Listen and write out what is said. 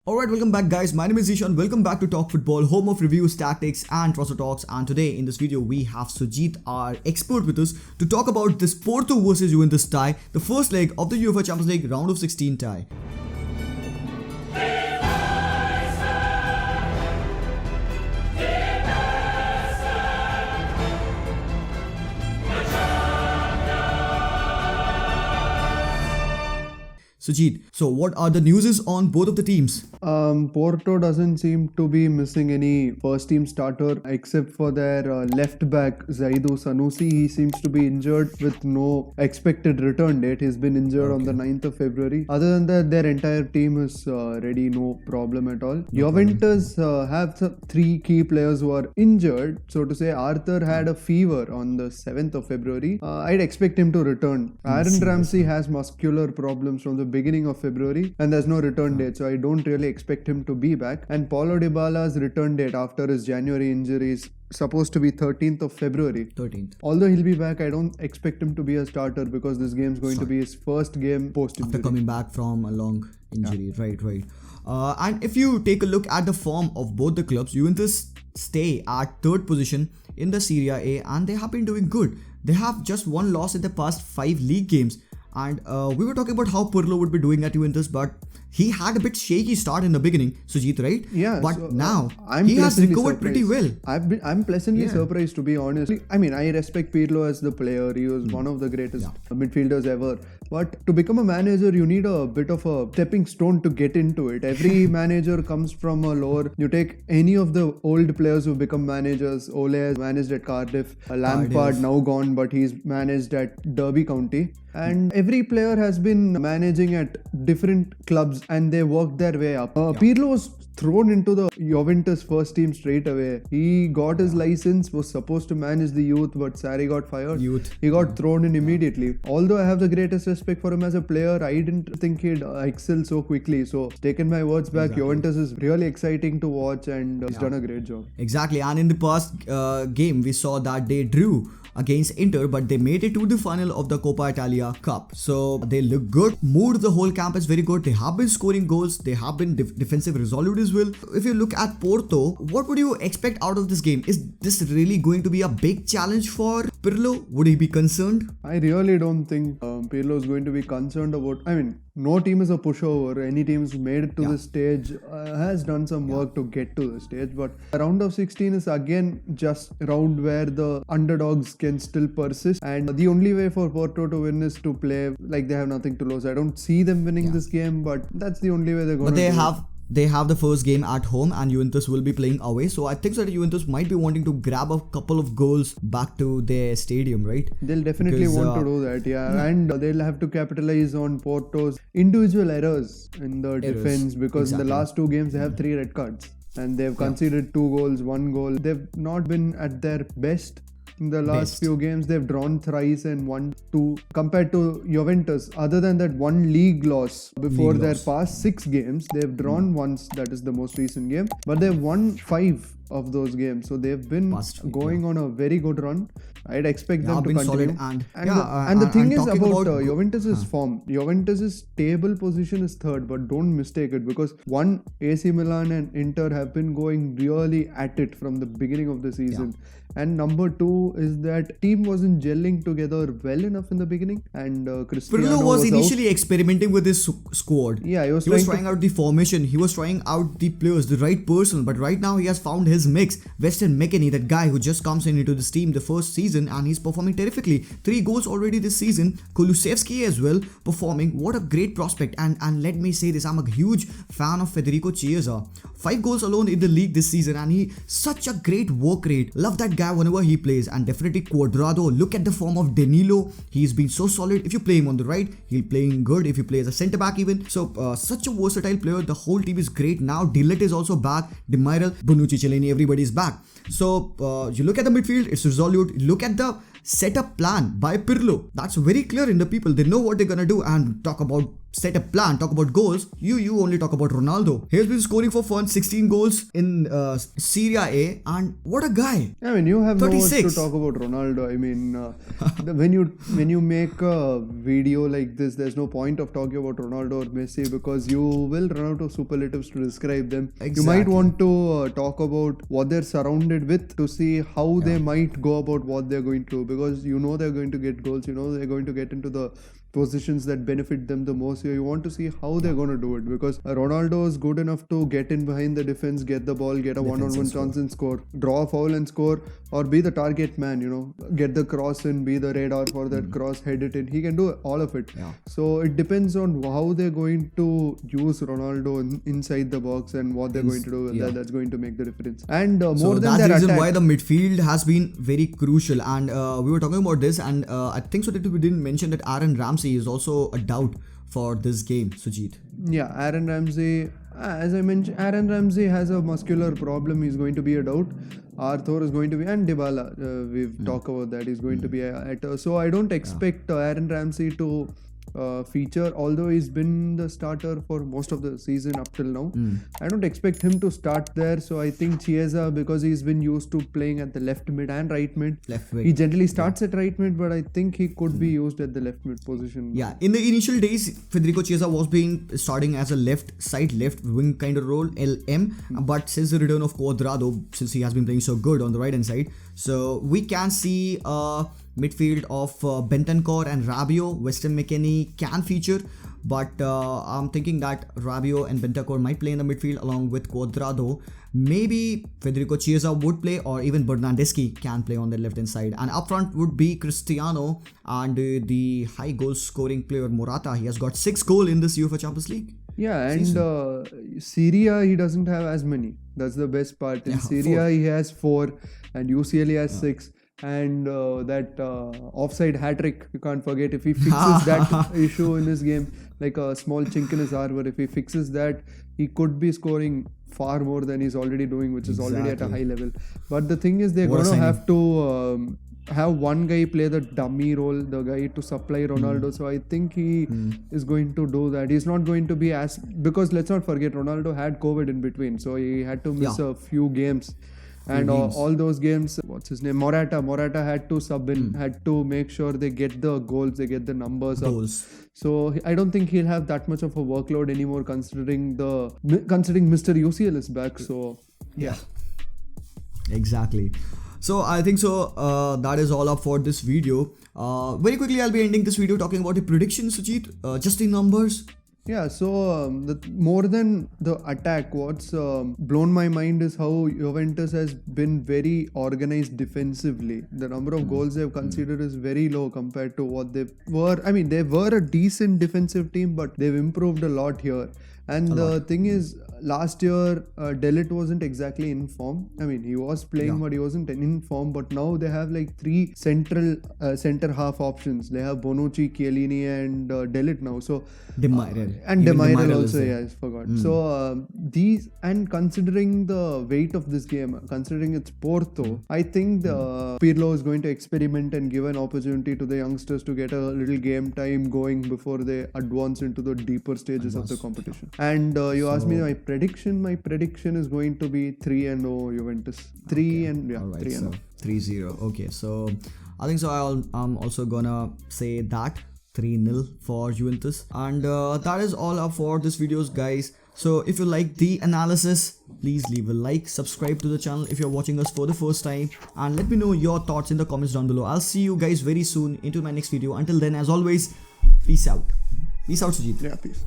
Alright, welcome back guys. My name is Ishan. Welcome back to Talk Football, home of reviews, tactics and transfer talks. And today in this video we have Sujith, our expert, with us to talk about this Porto versus Juventus tie, the first leg of the UEFA Champions League round of 16 tie. Sujith, so what are the newses on both of the teams? Porto doesn't seem to be missing any first team starter except for their left back Zaidu Sanusi. He seems to be injured with no expected return date. He's been injured on the 9th of February. Other than that, their entire team is ready, no problem at all. Juventus have three key players who are injured. So to say, Arthur had a fever on the 7th of February. I'd expect him to return. Aaron Ramsey has muscular problems from the beginning of February and there's no return date, so I don't really expect him to be back. And Paulo Dybala's return date after his January injury is supposed to be 13th of February. 13th. Although he'll be back, I don't expect him to be a starter because this game is going to be his first game post-injury. After coming back from a long injury, right. And if you take a look at the form of both the clubs, Juventus stay at third position in the Serie A and they have been doing good. They have just one loss in the past 5 league games. And we were talking about how Pirlo would be doing at Juventus, but he had a bit shaky start in the beginning, Sujith, right? Yeah. But so, now he has recovered pretty well. I'm pleasantly surprised, to be honest. I mean, I respect Pirlo as the player. He was one of the greatest midfielders ever. But to become a manager, you need a bit of a stepping stone to get into it. Every manager comes from a lower. You take any of the old players who become managers. Ole has managed at Cardiff. Lampard now gone, but he's managed at Derby County. And every player has been managing at different clubs and they worked their way up. Pirlo was thrown into the Juventus first team straight away. He got his license, was supposed to manage the youth, but Sarri got fired. He got thrown in immediately. Although I have the greatest respect for him as a player, I didn't think he'd excel so quickly. So, taken my words back, Juventus is really exciting to watch and he's done a great job. Exactly. And in the past game, we saw that they drew against Inter, but they made it to the final of the Coppa Italia Cup. So they look good. Mood, the whole camp is very good. They have been scoring goals. They have been defensive resolute as well. If you look at Porto, what would you expect out of this game? Is this really going to be a big challenge for Pirlo? Would he be concerned? I really don't think Pirlo is going to be concerned about... I mean, no team is a pushover. Any team who's made it to this stage has done some work to get to the stage. But round of 16 is again just a round where the underdogs can still persist. And the only way for Porto to win is to play like they have nothing to lose. I don't see them winning this game, but that's the only way they're going to do it. They have the first game at home and Juventus will be playing away. So I think that Juventus might be wanting to grab a couple of goals back to their stadium, right? They'll definitely want to do that, and they'll have to capitalize on Porto's individual errors in the defense because in the last 2 games they have 3 red cards and they've conceded 2 goals, 1 goal. They've not been at their best. In the last few games, they've drawn thrice and won 2 compared to Juventus. Other than that 1 league loss before their past 6 games, they've drawn once, that is the most recent game, but they've won 5 of those games. So they've been going on a very good run. I'd expect them to continue. And the thing is about Juventus's form. Juventus's table position is 3rd, but don't mistake it because AC Milan and Inter have been going really at it from the beginning of the season. And number 2 is that team wasn't gelling together well enough in the beginning. And Cristiano Pirlo was initially experimenting with his squad. Yeah, he was trying out the formation. He was trying out the players, the right person. But right now he has found his mix. Weston McKennie, that guy who just comes into this team the first season and he's performing terrifically. 3 goals already this season. Kulusevski as well performing. What a great prospect. And let me say this, I'm a huge fan of Federico Chiesa. 5 goals alone in the league this season and he such a great work rate. Love that guy whenever he plays. And definitely Cuadrado. Look at the form of Danilo. He's been so solid. If you play him on the right, he'll playing good. If you play as a centre back even. So such a versatile player. The whole team is great. Now Dillet is also back. Demiral, Bonucci, Cellini, everybody's back. So you look at the midfield, it's resolute. Look at the setup plan by Pirlo. That's very clear in the people. They know what they're gonna do. And talk about set a plan, talk about goals, you only talk about Ronaldo. He has been scoring for fun, 16 goals in Serie A, and what a guy. I mean, you have 36. no words to talk about Ronaldo. I mean, when you make a video like this, there's no point of talking about Ronaldo or Messi because you will run out of superlatives to describe them. Exactly. You might want to talk about what they're surrounded with to see how they might go about what they're going to do, because you know they're going to get goals, you know they're going to get into the positions that benefit them the most. You want to see how they're going to do it, because Ronaldo is good enough to get in behind the defense, get the ball, get a one-on-one chance and score, draw a foul and score, or be the target man, you know, get the cross in, be the radar for that cross, head it in. He can do all of it. So it depends on how they're going to use Ronaldo inside the box and what they're going to do. That's going to make the difference. And more so than that's that, the reason attack, why the midfield has been very crucial. And we were talking about this, and I think so that we didn't mention that Aaron Ramsey is also a doubt for this game, Sujith. Yeah, Aaron Ramsey, as I mentioned, Aaron Ramsey has a muscular problem. He's going to be a doubt. Arthur is going to be, and Dybala, we've talked about that, he's going to be so I don't expect Aaron Ramsey to feature, although he's been the starter for most of the season up till now. I don't expect him to start there. So I think Chiesa, because he's been used to playing at the left mid and right mid, he generally starts at right mid, but I think he could be used at the left mid position. Yeah, in the initial days, Federico Chiesa was starting as a left wing kind of role, LM, but since the return of Cuadrado, since he has been playing so good on the right hand side, so we can see midfield of Bentancur and Rabiot. Weston McKennie can feature, but I'm thinking that Rabiot and Bentancur might play in the midfield along with Cuadrado. Maybe Federico Chiesa would play, or even Bernardeschi can play on the left hand side. And up front would be Cristiano and the high goal scoring player Morata. He has got 6 goals in this UEFA Champions League. Yeah, and Syria, he doesn't have as many. That's the best part. In Syria, he has 4, and UCL he has 6. And that offside hat-trick, you can't forget. If he fixes that issue in this game, like a small chink in his armor, if he fixes that, he could be scoring far more than he's already doing, which is already at a high level. But the thing is, they're going to have to have one guy play the dummy role, the guy to supply Ronaldo. So I think he is going to do that. He's not going to be because let's not forget, Ronaldo had COVID in between, so he had to miss a few games. And all those games, what's his name? Morata had to sub in, had to make sure they get the goals, they get the numbers up. So I don't think he'll have that much of a workload anymore, considering Mr. UCL is back. So yeah. Exactly. So I think so that is all up for this video. Very quickly, I'll be ending this video talking about the predictions, Sujith. Just the numbers. Yeah, so more than the attack, what's blown my mind is how Juventus has been very organized defensively. The number of goals they've conceded is very low compared to what they were. I mean, they were a decent defensive team, but they've improved a lot here. And the thing is, last year, De Ligt wasn't exactly in form. I mean, he was playing, but he wasn't in form. But now they have like 3 center half options. They have Bonucci, Chiellini, and De Ligt now. So Demairel also, yeah, I forgot. So these, and considering the weight of this game, considering it's Porto, I think Pirlo is going to experiment and give an opportunity to the youngsters to get a little game time going before they advance into the deeper stages of the competition. And you asked me my prediction. My prediction is going to be 3-0 Juventus. 3-0. 3-0. Okay, so I think so. I'm also gonna say that 3-0 for Juventus. And that is all up for this videos, guys. So if you like the analysis, please leave a like, subscribe to the channel if you're watching us for the first time, and let me know your thoughts in the comments down below. I'll see you guys very soon into my next video. Until then, as always, peace out. Peace out, Sujith. Yeah, peace.